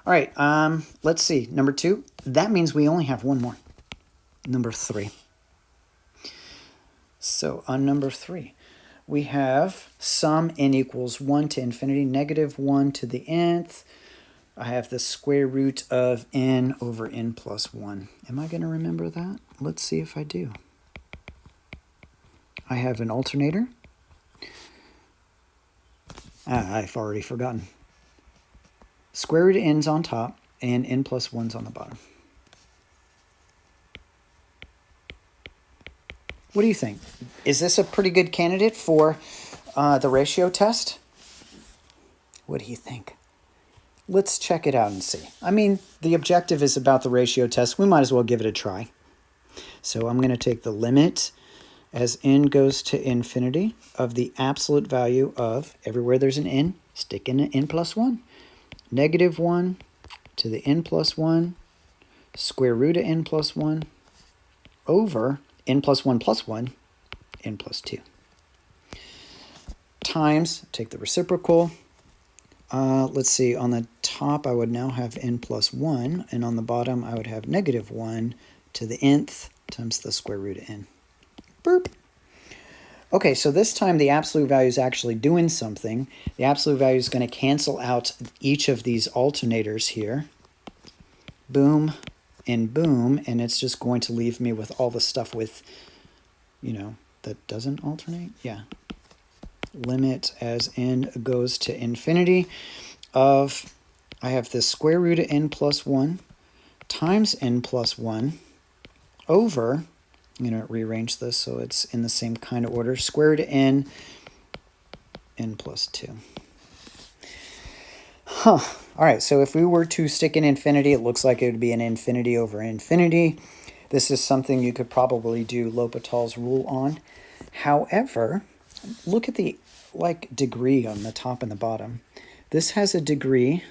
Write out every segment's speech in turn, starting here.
All right, let's see. Number 2, that means we only have one more. Number 3. So on number 3, we have sum n equals 1 to infinity, negative 1 to the nth. I have the square root of n over n plus 1. Am I going to remember that? Let's see if I do. I have an alternator. I've already forgotten. Square root of n's on top, and n plus 1's on the bottom. What do you think? Is this a pretty good candidate for the ratio test? What do you think? Let's check it out and see. I mean, the objective is about the ratio test. We might as well give it a try. So I'm going to take the limit as n goes to infinity of the absolute value of, everywhere there's an n, stick in an n plus 1. Negative 1 to the n plus 1, square root of n plus 1, over n plus 1 plus 1, n plus 2. Times, take the reciprocal. Let's see, on the top I would now have n plus 1, and on the bottom I would have negative 1 to the nth times the square root of n. Burp. Okay, so this time the absolute value is actually doing something. The absolute value is going to cancel out each of these alternators here. Boom and boom, and it's just going to leave me with all the stuff with, you know, that doesn't alternate. Yeah. Limit as n goes to infinity of, I have the square root of n plus 1 times n plus 1 over, I'm going to rearrange this so it's in the same kind of order, square root of n plus 2. Huh. All right, so if we were to stick in infinity, it looks like it would be an infinity over infinity. This is something you could probably do L'Hopital's rule on. However, look at the degree on the top and the bottom. This has a degree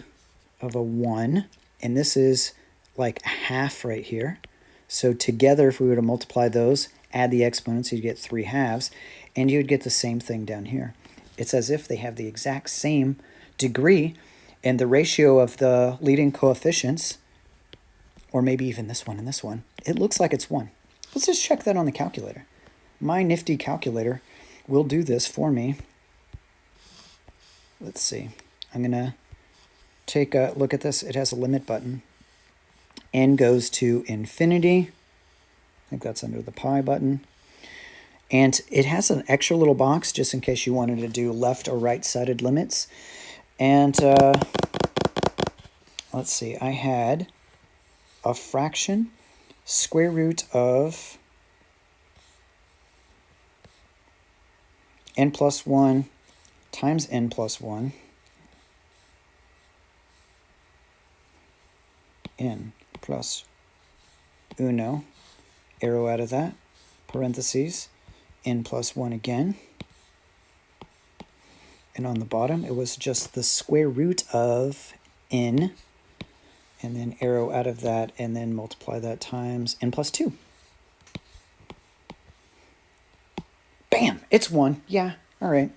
of a 1, and this is like half right here. So together, if we were to multiply those, add the exponents, you'd get 3 halves, and you'd get the same thing down here. It's as if they have the exact same degree, and the ratio of the leading coefficients, or maybe even this one and this one, it looks like it's 1. Let's just check that on the calculator. My nifty calculator will do this for me. Let's see. I'm going to take a look at this. It has a limit button. N goes to infinity. I think that's under the pi button. And it has an extra little box just in case you wanted to do left or right-sided limits. And let's see. I had a fraction, square root of n plus 1 times n plus 1, n plus uno, arrow out of that, parentheses, n plus 1 again. And on the bottom, it was just the square root of n, and then arrow out of that, and then multiply that times n plus 2. Bam! It's 1. Yeah, all right.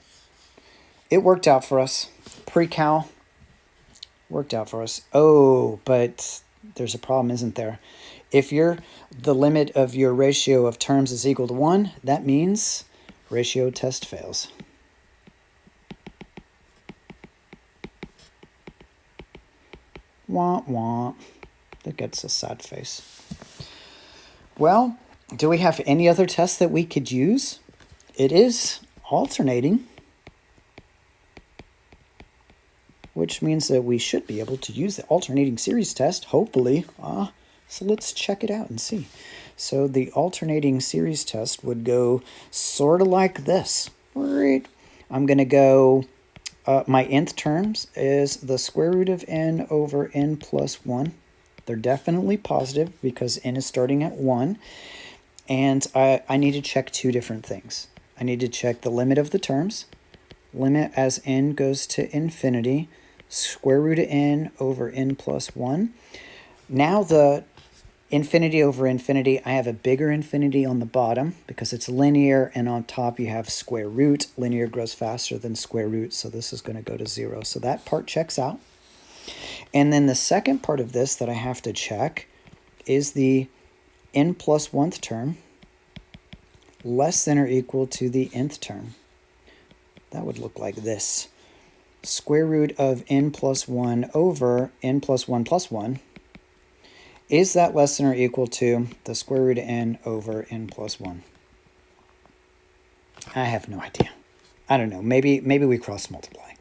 It worked out for us. Pre-cal worked out for us. Oh, but there's a problem, isn't there? If the limit of your ratio of terms is equal to 1, that means ratio test fails. Wah, wah. That gets a sad face. Well, do we have any other tests that we could use? It is alternating, which means that we should be able to use the alternating series test, hopefully. So let's check it out and see. So the alternating series test would go sort of like this. Right. I'm going to go, my nth terms is the square root of n over n plus 1. They're definitely positive because n is starting at 1. And I need to check 2 different things. I need to check the limit of the terms. Limit as n goes to infinity, square root of n over n plus 1. Now the infinity over infinity, I have a bigger infinity on the bottom because it's linear, and on top you have square root. Linear grows faster than square root, so this is going to go to 0. So that part checks out. And then the second part of this that I have to check is the n plus 1th term less than or equal to the nth term. That would look like this. Square root of n plus 1 over n plus 1 plus 1. Is that less than or equal to the square root of n over n plus 1? I have no idea. I don't know. Maybe we cross multiply.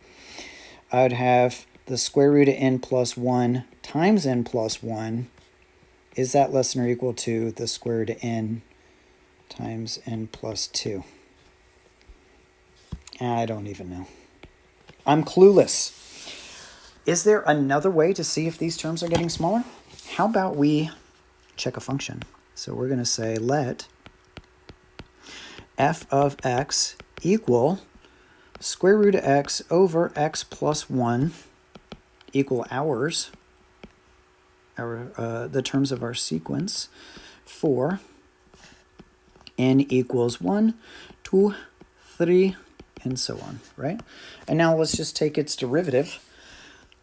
I would have the square root of n plus 1 times n plus 1. Is that less than or equal to the square root of n times n plus 2? I don't even know. I'm clueless. Is there another way to see if these terms are getting smaller? How about we check a function? So we're going to say let f of x equal square root of x over x plus 1 equal the terms of our sequence for n equals 1, 2, 3, and so on, right? And now let's just take its derivative.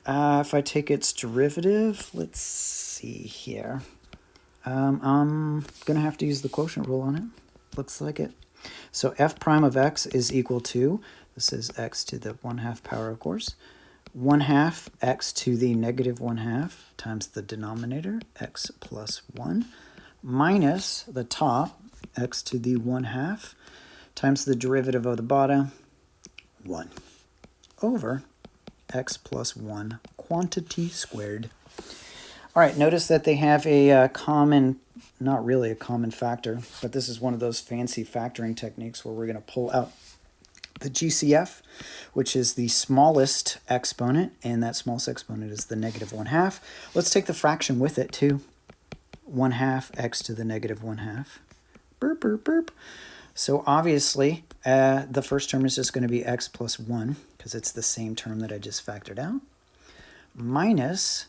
If I take its derivative, let's see here. I'm going to have to use the quotient rule on it. Looks like it. So f prime of x is equal to, this is x to the 1/2 power, of course, 1/2 x to the negative 1/2 times the denominator, x plus 1, minus the top, x to the 1/2 times the derivative of the bottom, 1, over x plus 1 quantity squared. All right, notice that they have a common, not really a common factor, but this is one of those fancy factoring techniques where we're going to pull out the GCF, which is the smallest exponent, and that smallest exponent is the negative 1/2. Let's take the fraction with it too. 1/2 x to the negative 1/2. Burp, burp, burp. So obviously, the first term is just going to be x plus 1, because it's the same term that I just factored out, minus,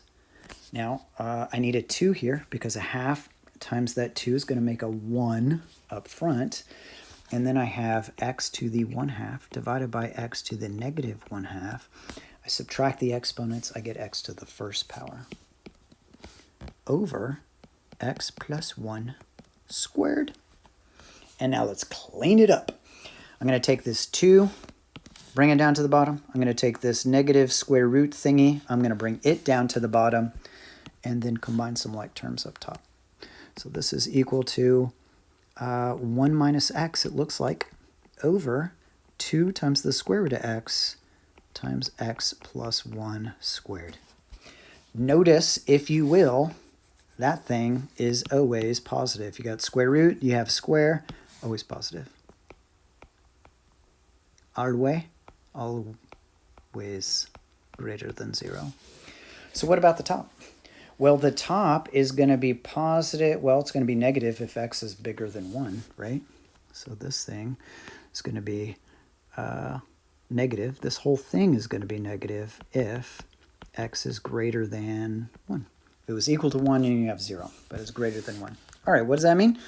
now I need a 2 here, because a half times that 2 is going to make a 1 up front. And then I have x to the 1/2 divided by x to the negative 1/2. I subtract the exponents, I get x to the first power over x plus 1 squared. And now let's clean it up. I'm going to take this 2, bring it down to the bottom. I'm going to take this negative square root thingy. I'm going to bring it down to the bottom and then combine some like terms up top. So this is equal to 1 minus x, it looks like, over 2 times the square root of x times x plus 1 squared. Notice, if you will, that thing is always positive. You got square root, you have square, always positive. Always greater than 0. So what about the top? Well, the top is going to be positive. Well, it's going to be negative if x is bigger than 1, right? So this thing is going to be negative. This whole thing is going to be negative if x is greater than 1. If it was equal to 1, you have 0, but it's greater than 1. All right, what does that mean?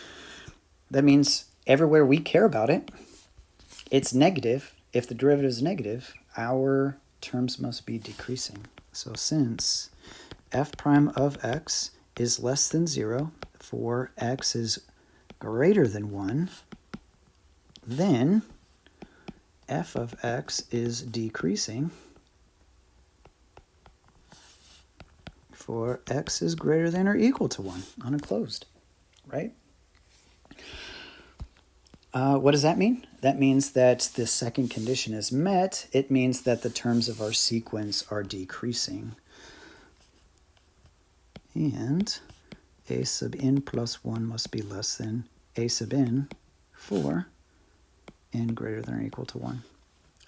That means everywhere we care about it, it's negative. If the derivative is negative, our terms must be decreasing. So since f prime of x is less than 0 for x is greater than 1, then f of x is decreasing for x is greater than or equal to 1, unclosed, right? What does that mean? That means that the second condition is met. It means that the terms of our sequence are decreasing. And a sub n plus 1 must be less than a sub n for n greater than or equal to 1.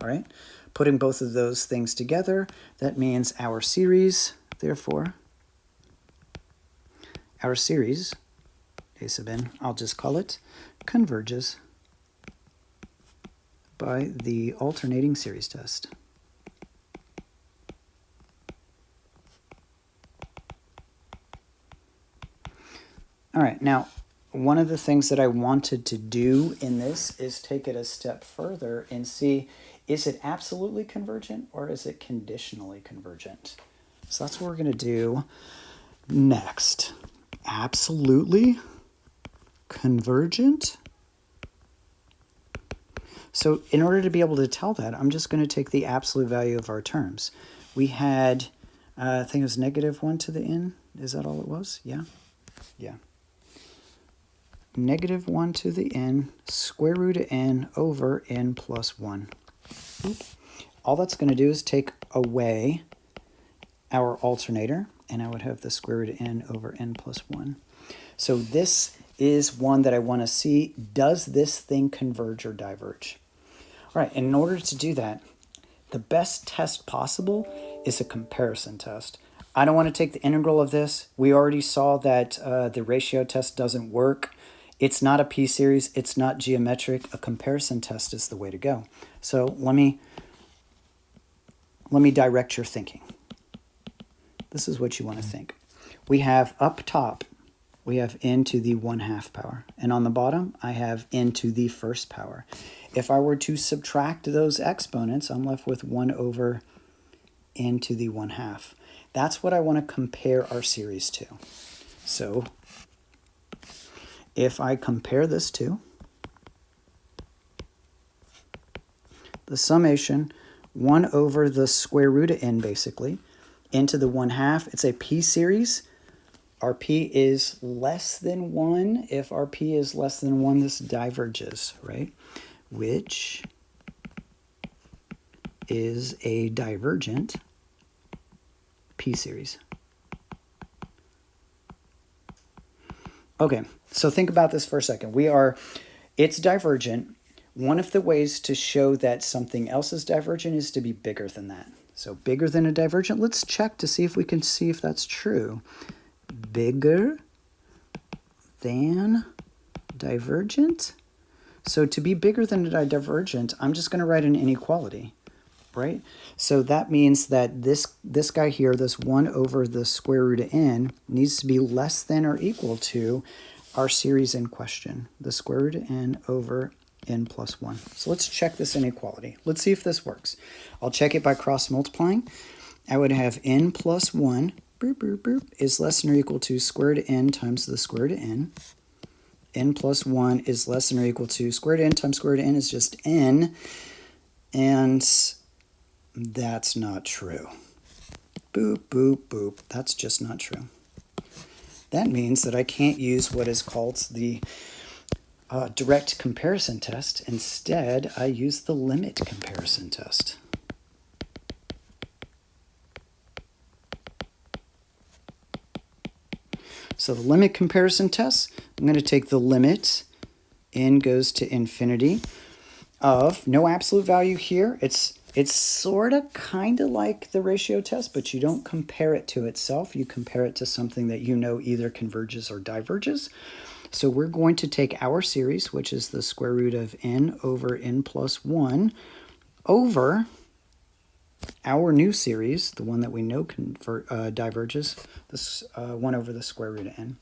All right? Putting both of those things together, that means our series, therefore, our series, a sub n, I'll just call it, converges by the alternating series test. All right, now, one of the things that I wanted to do in this is take it a step further and see, is it absolutely convergent or is it conditionally convergent? So that's what we're going to do next. Absolutely convergent. So in order to be able to tell that, I'm just going to take the absolute value of our terms. We had, I think it was -1 to the n. Is that all it was? Yeah. Yeah. -1 to the n, square root of n over n plus 1. All that's going to do is take away our alternator, and I would have the square root of n over n plus 1. So this is one that I want to see. Does this thing converge or diverge? All right, and in order to do that, the best test possible is a comparison test. I don't want to take the integral of this. We already saw that the ratio test doesn't work. It's not a p-series. It's not geometric. A comparison test is the way to go. So let me direct your thinking. This is what you want to think. We have up top, we have n to the 1/2 power. And on the bottom, I have n to the 1st power. If I were to subtract those exponents, I'm left with 1 over n to the 1/2. That's what I want to compare our series to. So if I compare this to the summation 1 over the square root of n, basically, n to the 1/2, it's a p-series. Our p is less than 1. If our p is less than 1, this diverges, right? Which is a divergent p-series. Okay, so think about this for a second. It's divergent. One of the ways to show that something else is divergent is to be bigger than that. So bigger than a divergent, let's check to see if we can see if that's true. Bigger than divergent. So to be bigger than a divergent, I'm just going to write an inequality, right? So that means that this guy here, this 1 over the square root of n, needs to be less than or equal to our series in question, the square root of n over n plus 1. So let's check this inequality. Let's see if this works. I'll check it by cross multiplying. I would have n plus 1 is less than or equal to square root of n times the square root of n. N plus 1 is less than or equal to square root of n times square root of n is just n. And that's not true. Boop, boop, boop. That's just not true. That means that I can't use what is called the direct comparison test. Instead, I use the limit comparison test. So the limit comparison test, I'm going to take the limit, n goes to infinity, of no absolute value here. It's sort of kind of like the ratio test, but you don't compare it to itself. You compare it to something that you know either converges or diverges. So we're going to take our series, which is the square root of n over n plus 1, over our new series, the one that we know diverges, this 1 over the square root of n.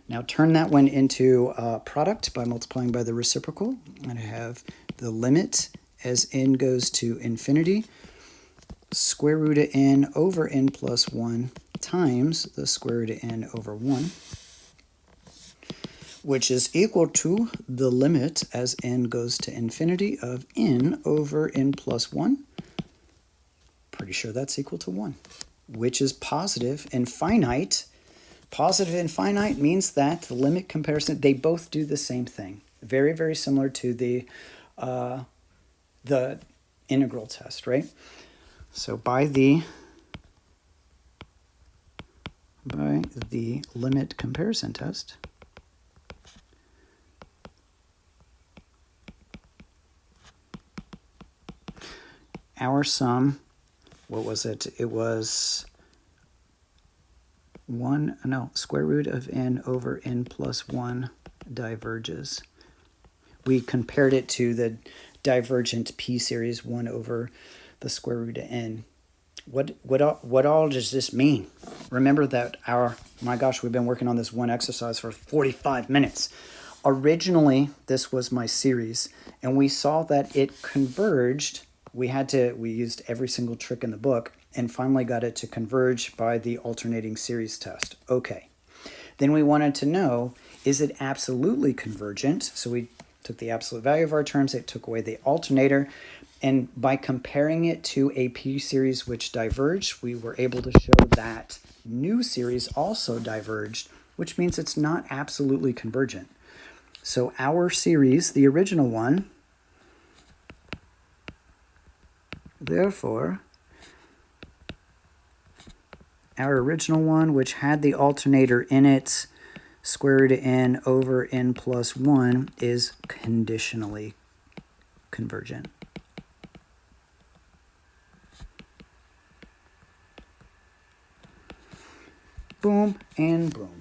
Now turn that one into product by multiplying by the reciprocal. I'm going to have the limit as n goes to infinity, square root of n over n plus 1 times the square root of n over 1, which is equal to the limit as n goes to infinity of n over n plus 1. Pretty sure that's equal to 1, which is positive and finite. Positive and finite means that the limit comparison, they both do the same thing. Very, very similar to the integral test, right? So by the limit comparison test, our sum, what was it? It was square root of n over n plus 1 diverges. We compared it to the divergent p-series 1 over the square root of n. What all does this mean? Remember that my gosh, we've been working on this one exercise for 45 minutes. Originally, this was my series, and we saw that it converged. We used every single trick in the book and finally got it to converge by the alternating series test. Okay. Then we wanted to know, is it absolutely convergent? So we took the absolute value of our terms, it took away the alternator, and by comparing it to a p-series which diverged, we were able to show that new series also diverged, which means it's not absolutely convergent. So our series, the original one, therefore, our original one, which had the alternator in it, square root of n over n plus 1, is conditionally convergent. Boom and boom.